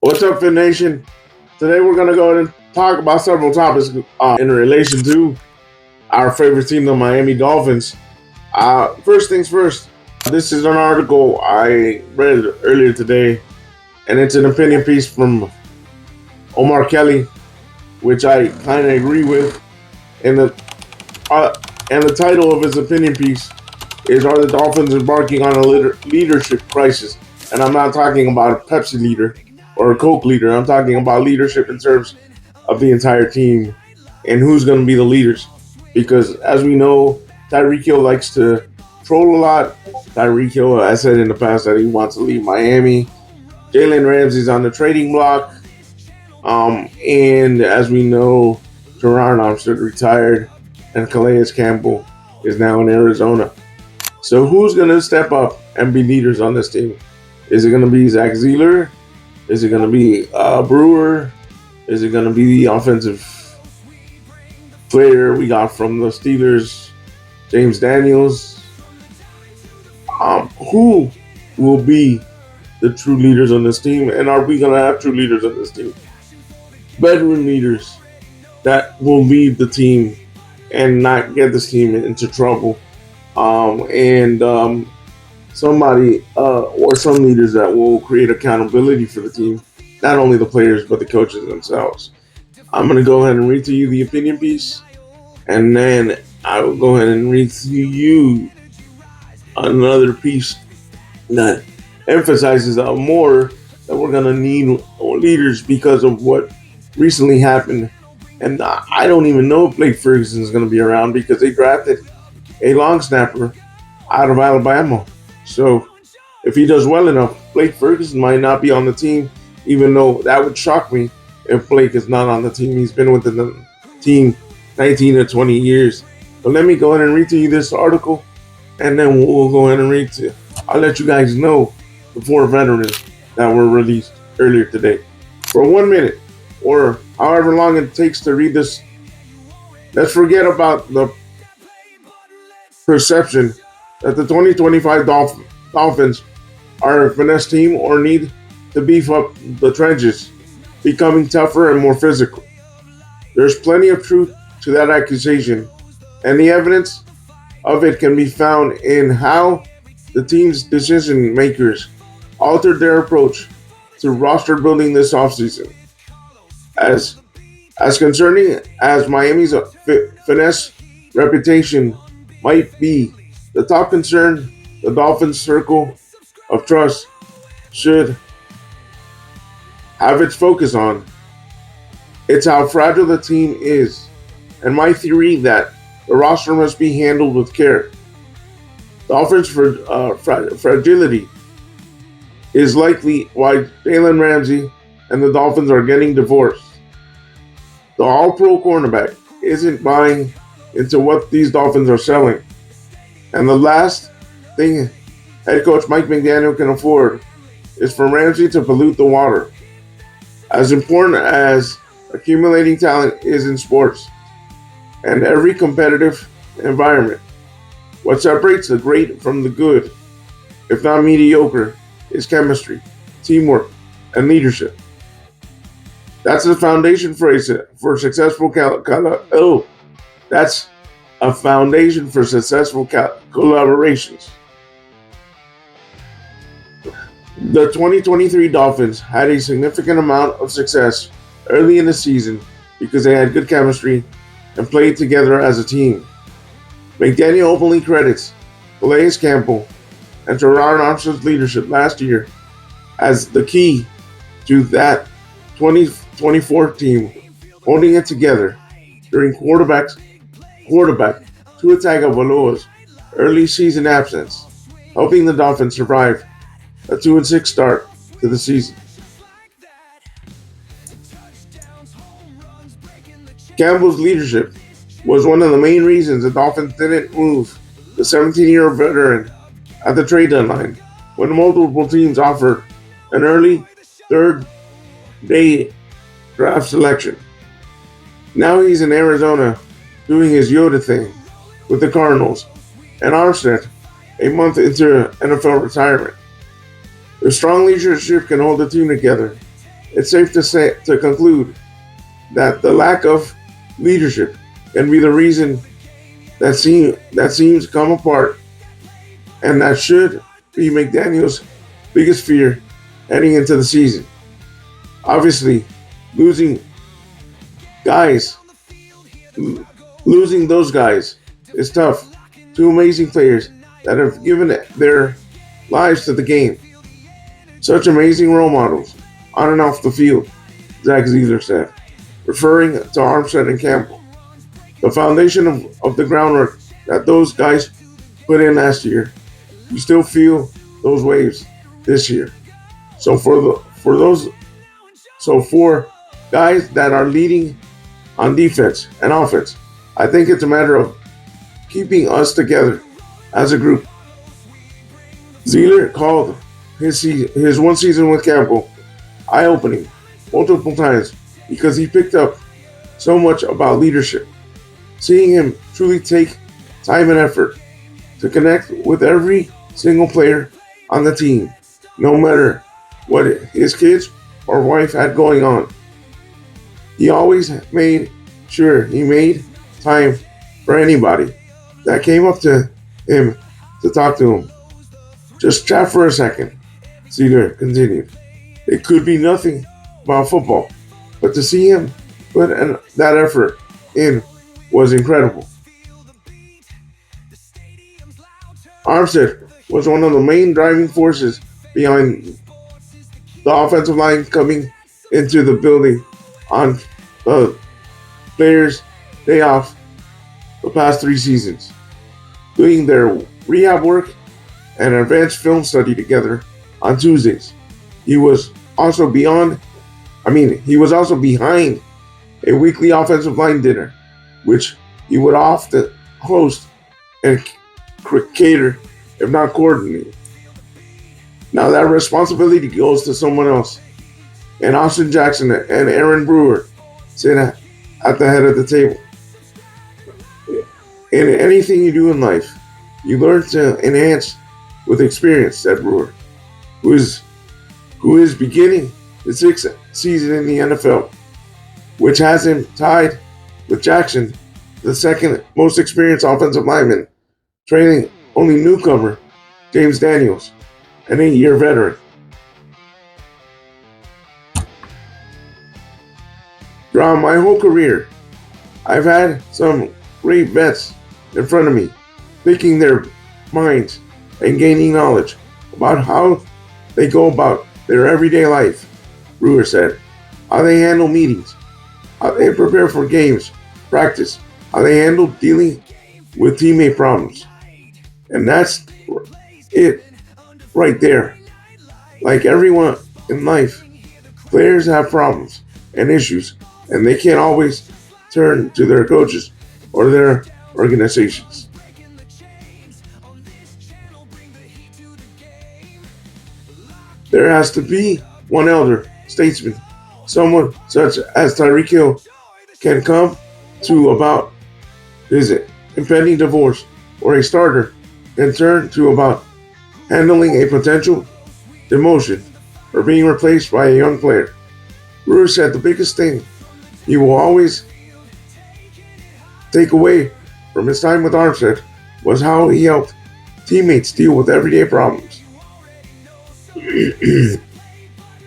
What's up, Fit Nation? Today we're going to go ahead and talk about several topics in relation to our favorite team, the Miami Dolphins. First things first, this is an article I read earlier today, and it's an opinion piece from Omar Kelly, which I kind of agree with. And the title of his opinion piece is "Are the Dolphins embarking on a leadership crisis?" And I'm not talking about a Pepsi leader or a Coke leader. I'm talking about leadership in terms of the entire team and who's going to be the leaders. Because as we know, Tyreek Hill likes to troll a lot. Tyreek Hill has said in the past that he wants to leave Miami. Jalen Ramsey's on the trading block. And as we know, Teron Armstead retired and Calais Campbell is now in Arizona. So who's going to step up and be leaders on this team? Is it going to be Zach Zeeler? Is it going to be Brewer? Is it going to be the offensive player we got from the Steelers, James Daniels? Who will be the true leaders on this team? And are we going to have true leaders on this team? Veteran leaders that will lead the team and not get this team into trouble. Somebody or some leaders that will create accountability for the team, not only the players but the coaches themselves. I'm going to go ahead and read to you the opinion piece, and then I will go ahead and read to you another piece that emphasizes more that we're going to need leaders because of what recently happened. And I don't even know if Blake Ferguson is going to be around because they drafted a long snapper out of Alabama. So if he does well enough, Blake Ferguson might not be on the team, even though that would shock me if Blake is not on the team. He's been with the team 19 or 20 years. But let me go ahead and read to you this article, and then we'll go ahead and read to you. I'll let you guys know the 4 veterans that were released earlier today. For 1 minute, or however long it takes to read this, let's forget about the perception that the 2025 Dolphins are a finesse team or need to beef up the trenches, becoming tougher and more physical. There's plenty of truth to that accusation, and the evidence of it can be found in how the team's decision makers altered their approach to roster building this offseason. As concerning as Miami's finesse reputation might be, the top concern the Dolphins' circle of trust should have its focus on. It's how fragile the team is, and my theory that the roster must be handled with care. Dolphins' fragility is likely why Jalen Ramsey and the Dolphins are getting divorced. The all-pro cornerback isn't buying into what these Dolphins are selling. And the last thing head coach Mike McDaniel can afford is for Ramsey to pollute the water. As important as accumulating talent is in sports and every competitive environment, what separates the great from the good, if not mediocre, is chemistry, teamwork, and leadership. That's the foundation for successful That's a foundation for successful collaborations. The 2023 Dolphins had a significant amount of success early in the season because they had good chemistry and played together as a team. McDaniel openly credits Calais Campbell and Teron Armstead's leadership last year as the key to that 2024 team holding it together during quarterback Tua Tagovailoa's early season absence, helping the Dolphins survive a 2-6 start to the season. Campbell's leadership was one of the main reasons the Dolphins didn't move the 17-year veteran at the trade deadline when multiple teams offered an early third-day draft selection. Now he's in Arizona doing his Yoda thing with the Cardinals, and Armstead a month into NFL retirement. Their strong leadership can hold the team together it's safe to conclude that the lack of leadership can be the reason that seems come apart, and that should be McDaniel's biggest fear heading into the season. Obviously, losing guys, losing those guys is tough. Two amazing players that have given their lives to the game. Such amazing role models on and off the field, Zach Ziegler said, referring to Armstead and Campbell. The foundation of the groundwork that those guys put in last year, you still feel those waves this year. So for guys that are leading on defense and offense, I think it's a matter of keeping us together as a group. Ziegler called his one season with Campbell eye-opening multiple times because he picked up so much about leadership. Seeing him truly take time and effort to connect with every single player on the team, no matter what his kids or wife had going on. He always made sure he made time for anybody that came up to him to talk to him. Just chat for a second, Ziegler continued. It could be nothing about football, but to see him put that effort in was incredible. Armstead was one of the main driving forces behind the offensive line coming into the building on the players' day off the past 3 seasons, doing their rehab work and advanced film study together on Tuesdays. He was also behind a weekly offensive line dinner, which he would often host and cater, if not coordinate. Now that responsibility goes to someone else, and Austin Jackson and Aaron Brewer sit at the head of the table. In anything you do in life, you learn to enhance with experience, said Brewer, who is beginning his 6th season in the NFL, which has him tied with Jackson, the second most experienced offensive lineman, trailing only newcomer James Daniels, an 8-year veteran. Throughout my whole career, I've had some great vets in front of me, picking their minds and gaining knowledge about how they go about their everyday life, Brewer said. How they handle meetings, how they prepare for games, practice, how they handle dealing with teammate problems. And that's it right there. Like everyone in life, players have problems and issues, and they can't always turn to their coaches or their organizations. There has to be one elder statesman, someone such as Tyreek Hill, can come to about his impending divorce, or a starter can turn to about handling a potential demotion or being replaced by a young player. Brewer said the biggest thing he will always take away from his time with Armstead was how he helped teammates deal with everyday problems.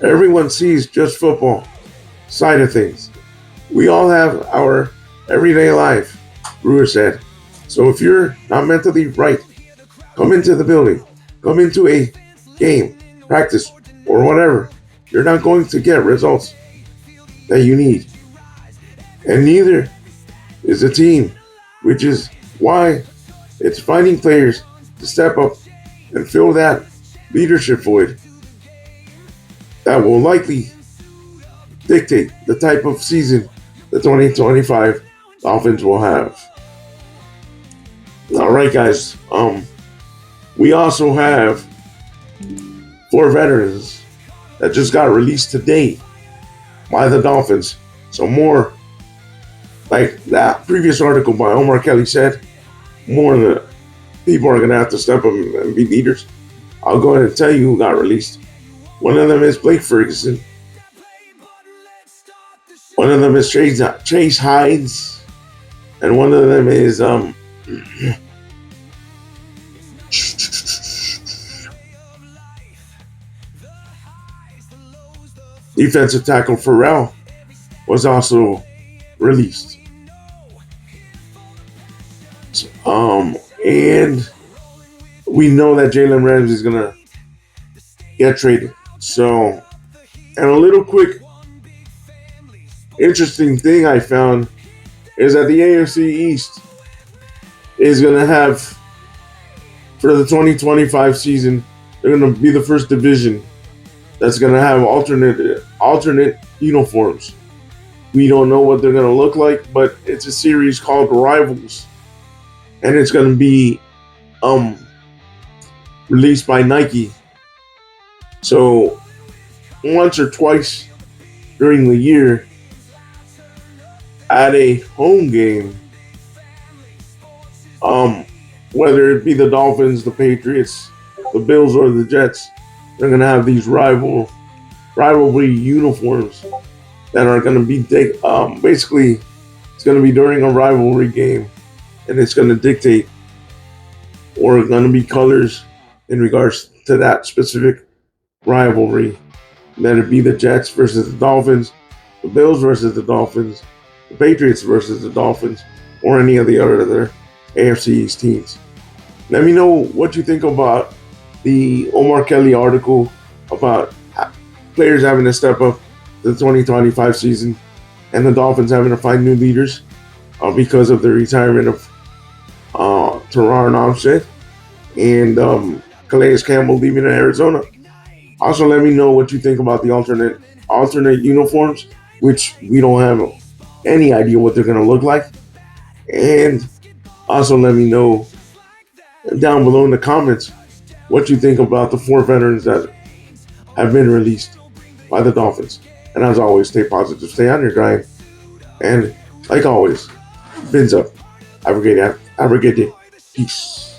Everyone sees just football side of things. We all have our everyday life, Brewer said. So if you're not mentally right, come into the building, come into a game, practice, or whatever, you're not going to get results that you need. And neither is the team, which is why it's finding players to step up and fill that leadership void that will likely dictate the type of season the 2025 Dolphins will have. All right, guys. We also have 4 veterans that just got released today by the Dolphins. So more, like that previous article by Omar Kelly said, more of the people are going to have to step up and be leaders. I'll go ahead and tell you who got released. One of them is Blake Ferguson. One of them is Chase Hides, and one of them is defensive tackle Pharrell was also released. And we know that Jalen Ramsey is going to get traded. So, and a little quick interesting thing I found is that the AFC East is going to have, for the 2025 season, they're going to be the first division that's going to have alternate uniforms. We don't know what they're going to look like, but it's a series called Rivals, and it's going to be released by Nike. So once or twice during the year at a home game, whether it be the Dolphins, the Patriots, the Bills, or the Jets, they're going to have these rivalry uniforms that are going to be basically, it's going to be during a rivalry game, and it's going to dictate or going to be colors in regards to that specific rivalry. Let it be the Jets versus the Dolphins, the Bills versus the Dolphins, the Patriots versus the Dolphins, or any of the other AFC East teams. Let me know what you think about the Omar Kelly article about players having to step up the 2025 season and the Dolphins having to find new leaders because of the retirement of Teron Armstead and Calais Campbell leaving Arizona. Also, let me know what you think about the alternate uniforms, which we don't have any idea what they're going to look like. And also let me know down below in the comments what you think about the 4 veterans that have been released by the Dolphins. And as always, stay positive, stay on your grind, and like always, fins up. Have a great day. Peace.